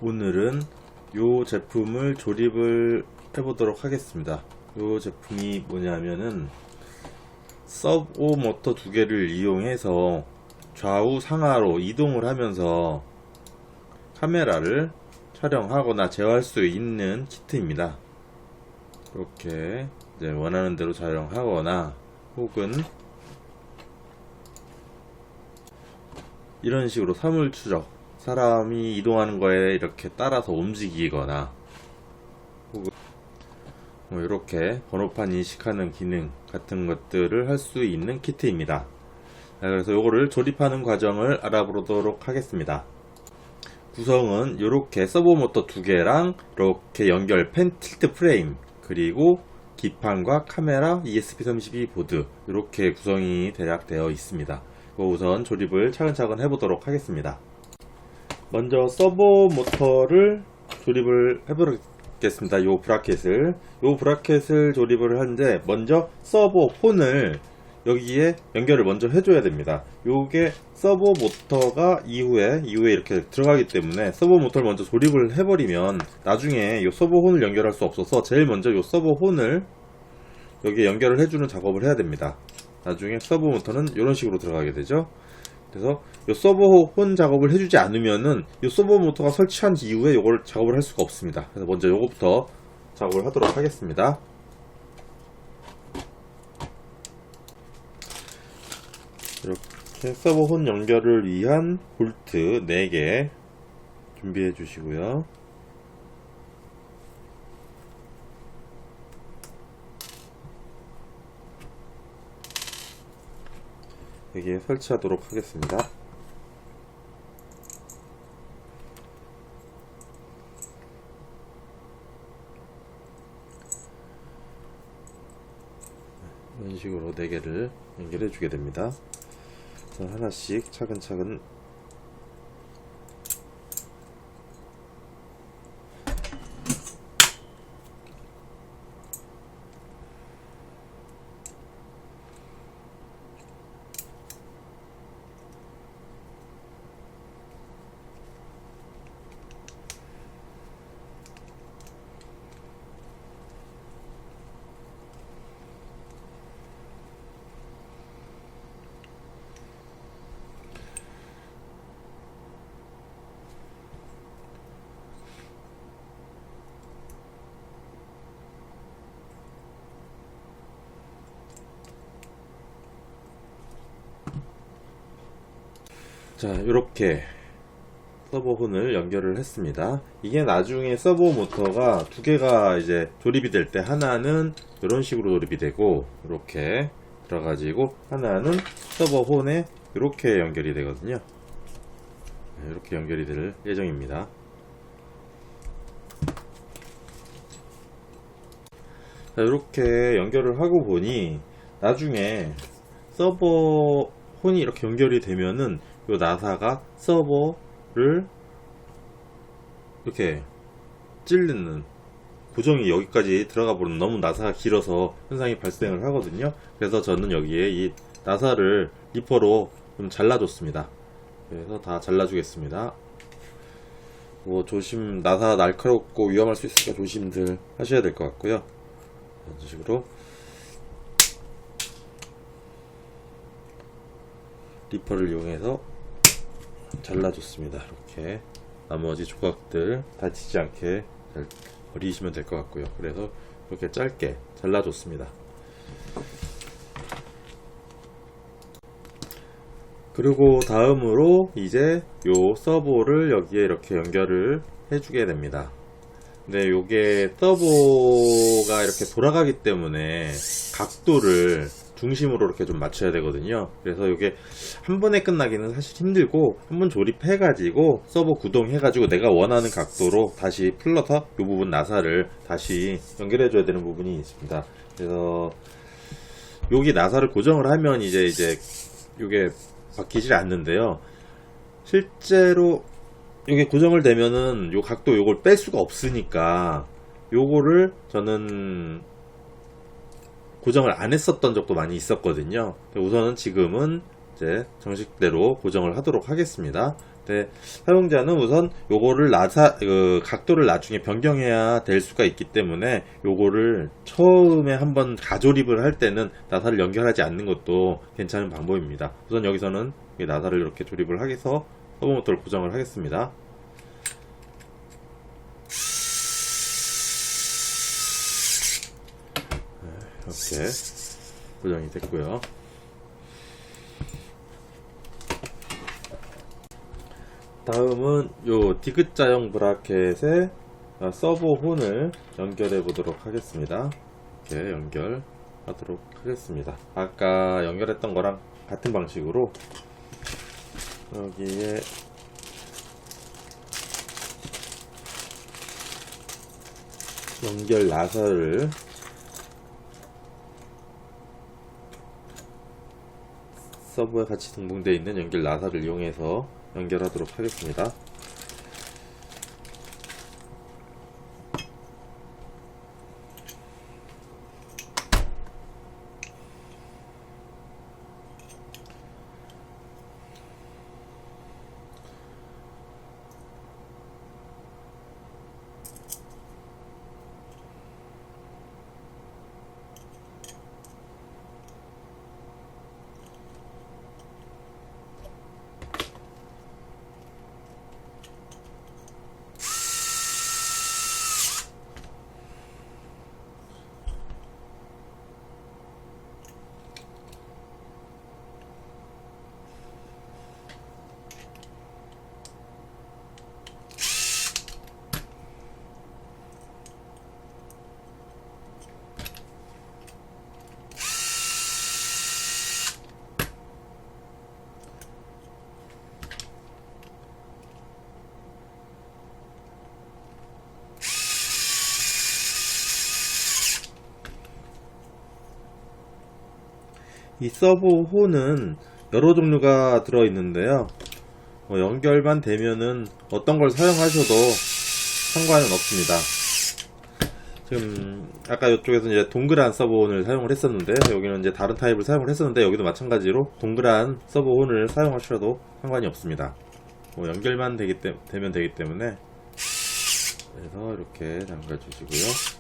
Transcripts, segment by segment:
오늘은 요 제품을 조립을 해보도록 하겠습니다. 요 제품이 뭐냐면은 서보 모터 두 개를 이용해서 좌우 상하로 이동을 하면서 카메라를 촬영하거나 제어할 수 있는 키트입니다. 이렇게 이제 원하는 대로 촬영하거나 혹은 이런 식으로 사물 추적, 사람이 이동하는 거에 이렇게 따라서 움직이거나 혹은 뭐 이렇게 번호판 인식하는 기능 같은 것들을 할 수 있는 키트입니다. 그래서 요거를 조립하는 과정을 알아보도록 하겠습니다. 구성은 이렇게 서버 모터 두 개랑 이렇게 연결 펜 틸트 프레임, 그리고 기판과 카메라, ESP32 보드, 이렇게 구성이 대략 되어 있습니다. 우선 조립을 차근차근 해보도록 하겠습니다. 먼저 서버 모터를 조립을 해보겠습니다. 요 브라켓을 조립을 하는데, 먼저 서버 폰을 여기에 연결을 먼저 해줘야 됩니다. 요게 서버 모터가 이후에 이렇게 들어가기 때문에 서버 모터를 먼저 조립을 해버리면 나중에 요 서버 홈을 연결할 수 없어서 제일 먼저 요 서버 홈을 여기에 연결을 해주는 작업을 해야 됩니다. 나중에 서버 모터는 이런 식으로 들어가게 되죠. 그래서 요 서버 혼 작업을 해주지 않으면은 요 서버 모터가 설치한 이후에 요걸 작업을 할 수가 없습니다. 그래서 먼저 요거부터 작업을 하도록 하겠습니다. 이렇게 서버 혼 연결을 위한 볼트 4개 준비해 주시고요. 여기에 설치하도록 하겠습니다. 이런 식으로 4개를 연결해 주게 됩니다. 그래서 하나씩 차근차근 자, 이렇게 서버 혼을 연결을 했습니다. 이게 나중에 서버 모터가 두 개가 이제 조립이 될 때 하나는 이런 식으로 조립이 되고 이렇게 들어가지고 하나는 서버 혼에 이렇게 연결이 되거든요. 이렇게 연결이 될 예정입니다. 자, 이렇게 연결을 하고 보니 나중에 서버 혼이 이렇게 연결이 되면은 요 나사가 서버를 이렇게 찌르는 고정이 여기까지 들어가 버리면 너무 나사가 길어서 현상이 발생을 하거든요. 그래서 저는 여기에 이 나사를 리퍼로 좀 잘라줬습니다. 그래서 다 잘라주겠습니다. 뭐 조심, 나사 날카롭고 위험할 수 있으니까 조심들 하셔야 될 것 같고요. 이런 식으로 리퍼를 이용해서 잘라줬습니다. 이렇게 나머지 조각들 다치지 않게 잘 버리시면 될 것 같고요. 그래서 이렇게 짧게 잘라줬습니다. 그리고 다음으로 이제 요 서버를 여기에 이렇게 연결을 해주게 됩니다. 근데 요게 서버가 이렇게 돌아가기 때문에 각도를 중심으로 이렇게 좀 맞춰야 되거든요. 그래서 이게 한 번에 끝나기는 사실 힘들고 한번 조립해 가지고 서버 구동해 가지고 내가 원하는 각도로 다시 풀러서 이 부분 나사를 다시 연결해 줘야 되는 부분이 있습니다. 그래서 여기 나사를 고정을 하면 이제 이게 바뀌질 않는데요. 실제로 이게 고정을 되면은 요 각도 요걸 뺄 수가 없으니까 요거를 저는 고정을 안 했었던 적도 많이 있었거든요. 우선은 지금은 이제 정식대로 고정을 하도록 하겠습니다. 근데 사용자는 우선 요거를 각도를 나중에 변경해야 될 수가 있기 때문에 요거를 처음에 한번 가조립을 할 때는 나사를 연결하지 않는 것도 괜찮은 방법입니다. 우선 여기서는 나사를 이렇게 조립을 해서 서버모터를 고정을 하겠습니다. 이렇게 고정이 됐고요. 다음은 요 디귿자형 브라켓에 서버 혼을 연결해 보도록 하겠습니다. 이렇게 연결하도록 하겠습니다. 아까 연결했던 거랑 같은 방식으로 여기에 연결 나사를 서버에 같이 동봉되어 있는 연결 나사를 이용해서 연결하도록 하겠습니다. 이 서버 홈은 여러 종류가 들어 있는데요. 연결만 되면은 어떤 걸 사용하셔도 상관은 없습니다. 지금 아까 이쪽에서 이제 동그란 서버혼을 사용을 했었는데, 여기는 이제 다른 타입을 사용을 했었는데, 여기도 마찬가지로 동그란 서버혼을 사용하셔도 상관이 없습니다. 연결만 되면 되기 때문에, 그래서 이렇게 잠가 주시고요.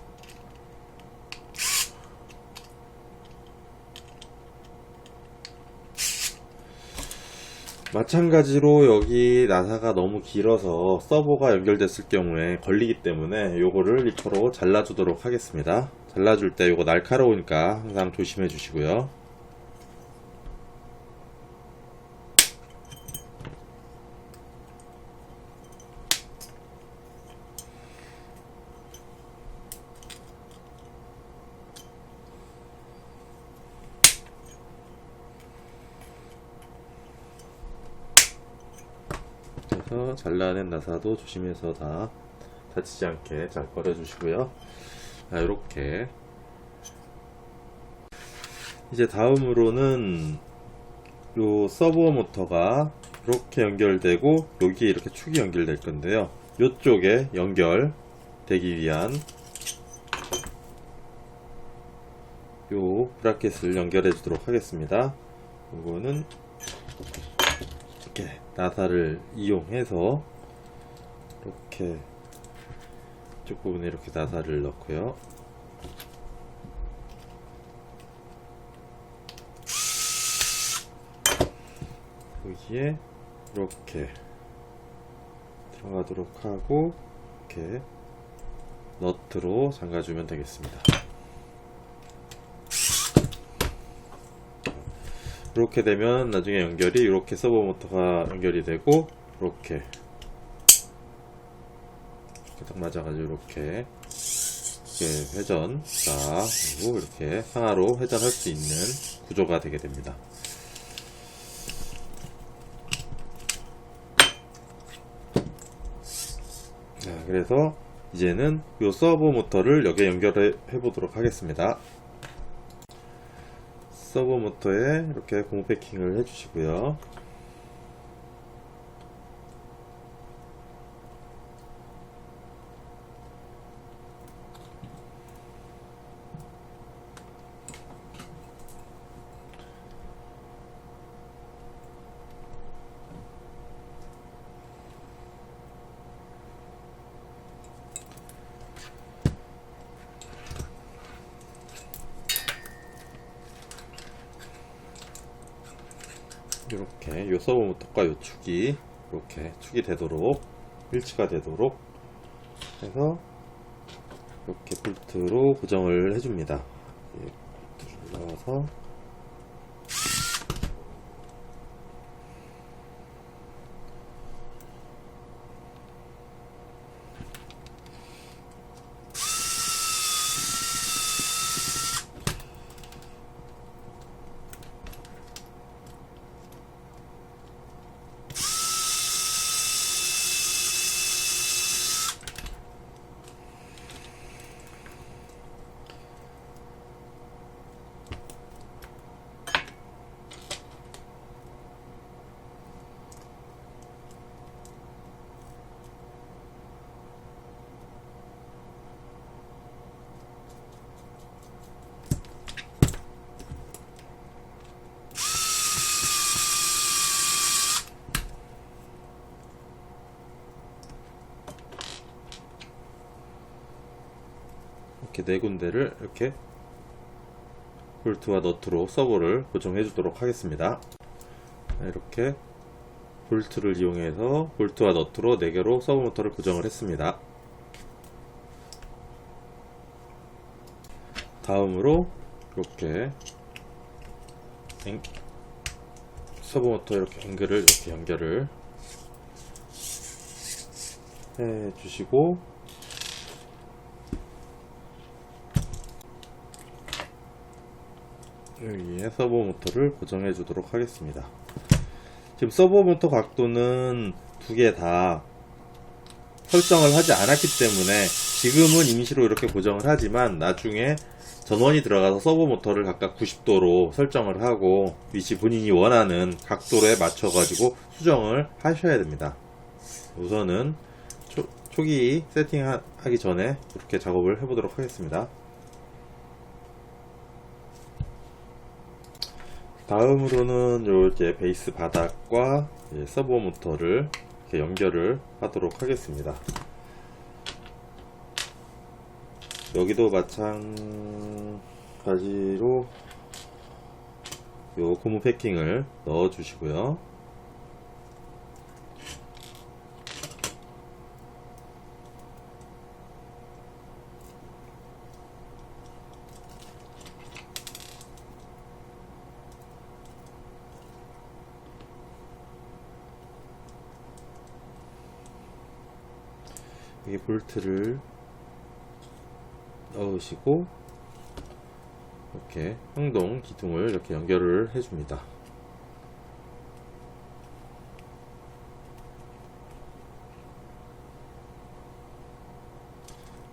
마찬가지로 여기 나사가 너무 길어서 서버가 연결됐을 경우에 걸리기 때문에 요거를 리터로 잘라주도록 하겠습니다. 잘라줄 때 요거 날카로우니까 항상 조심해 주시고요. 그래서 잘라낸 나사도 조심해서 다 다치지 않게 잘 꺼내 주시고요. 이렇게 이제 다음으로는 요 서버 모터가 이렇게 연결되고 여기에 이렇게 축이 연결될 건데요. 이쪽에 연결되기 위한 요 브라켓을 연결해 주도록 하겠습니다. 이거는 이렇게 나사를 이용해서 이렇게 이쪽 부분에 이렇게 나사를 넣고요. 여기에 이렇게 들어가도록 하고 이렇게 너트로 잠가주면 되겠습니다. 이렇게 되면 나중에 연결이 이렇게 서버 모터가 연결이 되고 이렇게 딱 맞아가지고 이렇게 회전 그리고 이렇게 상하로 회전할 수 있는 구조가 되게 됩니다. 자, 그래서 이제는 이 서버 모터를 여기에 연결해 보도록 하겠습니다. 서버 모터에 이렇게 고무 패킹을 해주시고요. 이렇게 요 서버 모터과 요 축이 이렇게 축이 되도록 일치가 되도록 해서 이렇게 볼트로 고정을 해줍니다. 볼트를 넣어서 이렇게 네 군데를 이렇게 볼트와 너트로 서버를 고정해 주도록 하겠습니다. 이렇게 볼트를 이용해서 볼트와 너트로 4개로 서버 모터를 고정을 했습니다. 다음으로 이렇게 서버 모터 이렇게 앵글을 이렇게 연결을 해 주시고 여기에 서버 모터를 고정해 주도록 하겠습니다. 지금 서버 모터 각도는 두 개 다 설정을 하지 않았기 때문에 지금은 임시로 이렇게 고정을 하지만 나중에 전원이 들어가서 서버 모터를 각각 90도로 설정을 하고 위치 본인이 원하는 각도에 맞춰 가지고 수정을 하셔야 됩니다. 우선은 초기 세팅하기 전에 이렇게 작업을 해보도록 하겠습니다. 다음으로는 요 이제 베이스 바닥과 서버 모터를 이렇게 연결을 하도록 하겠습니다. 여기도 마찬가지로 요 고무 패킹을 넣어 주시고요. 여기 볼트를 넣으시고 이렇게 항동 기둥을 이렇게 연결을 해줍니다.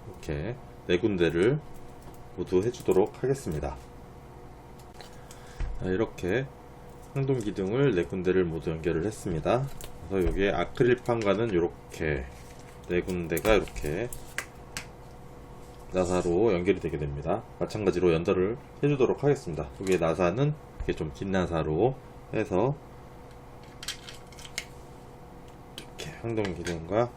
이렇게 네 군데를 모두 해주도록 하겠습니다. 이렇게 항동 기둥을 네 군데를 모두 연결을 했습니다. 그래서 여기에 아크릴판과는 이렇게 네 군데가 이렇게 나사로 연결이 되게 됩니다. 마찬가지로 연달을 해주도록 하겠습니다. 여기에 나사는 이렇게 좀 긴 나사로 해서 이렇게 항동 기둥과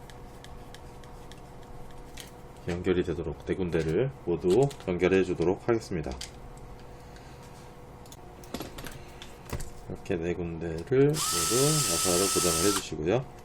연결이 되도록 네 군데를 모두 연결해 주도록 하겠습니다. 이렇게 네 군데를 모두 나사로 고정을 해 주시고요.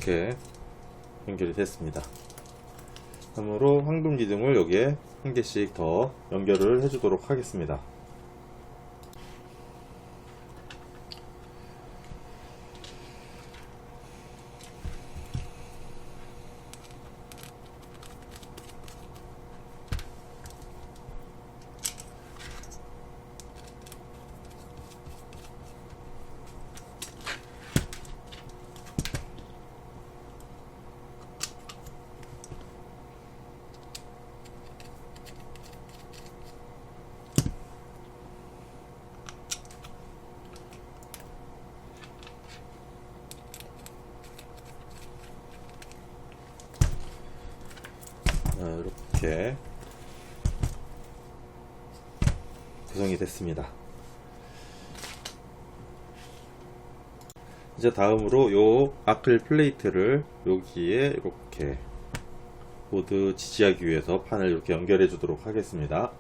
이렇게 연결이 됐습니다. 다음으로 항동 기둥을 여기에 한 개씩 더 연결을 해주도록 하겠습니다. 이렇게 구성이 됐습니다. 이제 다음으로 요 아크릴 플레이트를 여기에 이렇게 보드 지지하기 위해서 판을 이렇게 연결해 주도록 하겠습니다.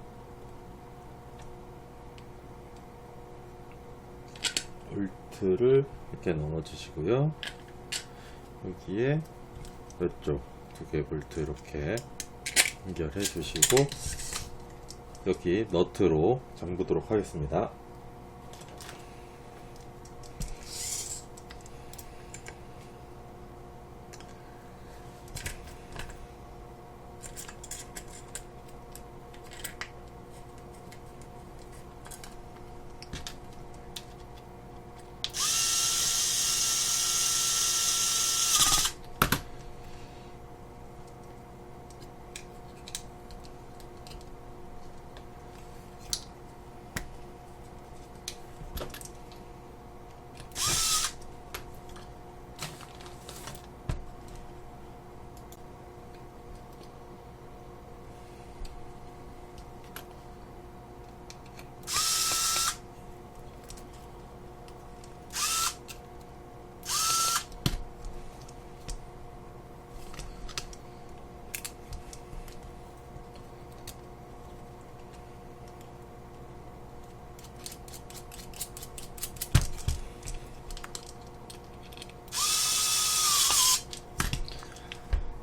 볼트를 이렇게 넣어 주시고요. 여기에 이쪽 두 개 볼트 이렇게 연결해 주시고 여기 너트로 잠그도록 하겠습니다.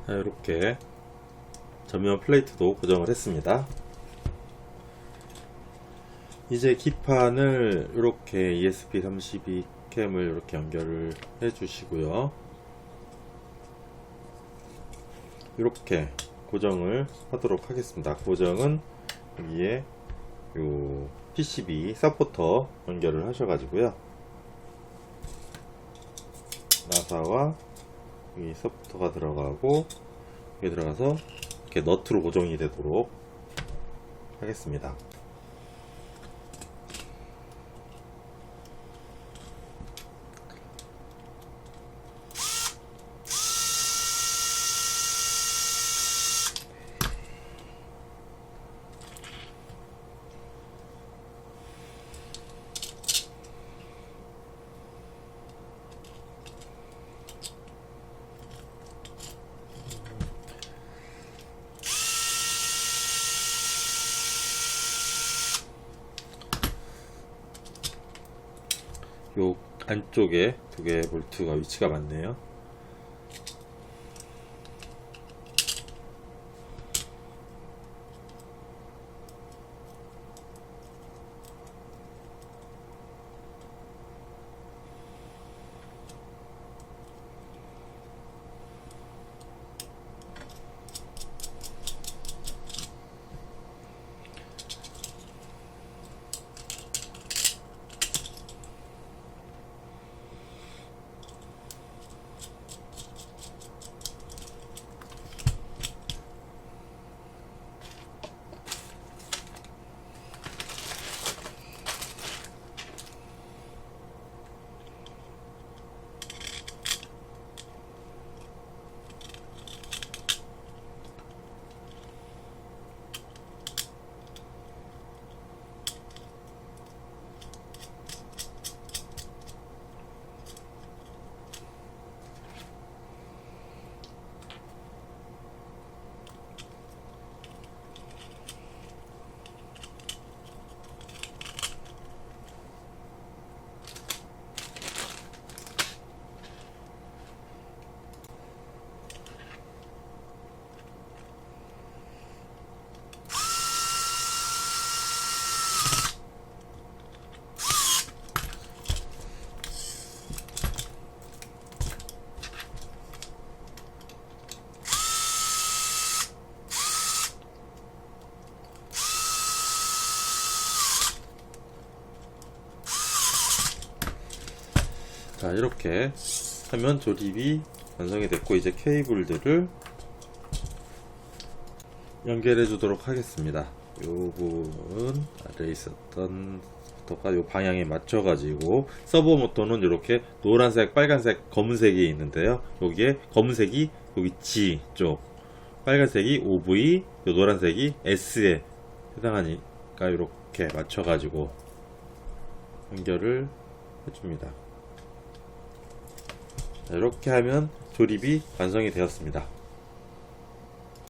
이렇게 전면 플레이트도 고정을 했습니다. 이제 기판을 이렇게 ESP32 캠을 이렇게 연결을 해 주시고요. 이렇게 고정을 하도록 하겠습니다. 고정은 여기에 요 PCB 서포터 연결을 하셔가지고요. 나사와 이 서포터가 들어가고 여기 들어가서 이렇게 너트로 고정이 되도록 하겠습니다. 요 안쪽에 두 개의 볼트가 위치가 맞네요. 자, 이렇게 화면 조립이 완성이 됐고 이제 케이블들을 연결해 주도록 하겠습니다. 요 부분 아래에 있었던 모터가 요 방향에 맞춰 가지고 서버 모터는 이렇게 노란색, 빨간색, 검은색이 있는데요. 여기에 검은색이 여기 G 쪽 빨간색이 OV, 요 노란색이 S에 해당하니까 이렇게 맞춰가지고 연결을 해줍니다. 이렇게 하면 조립이 완성이 되었습니다.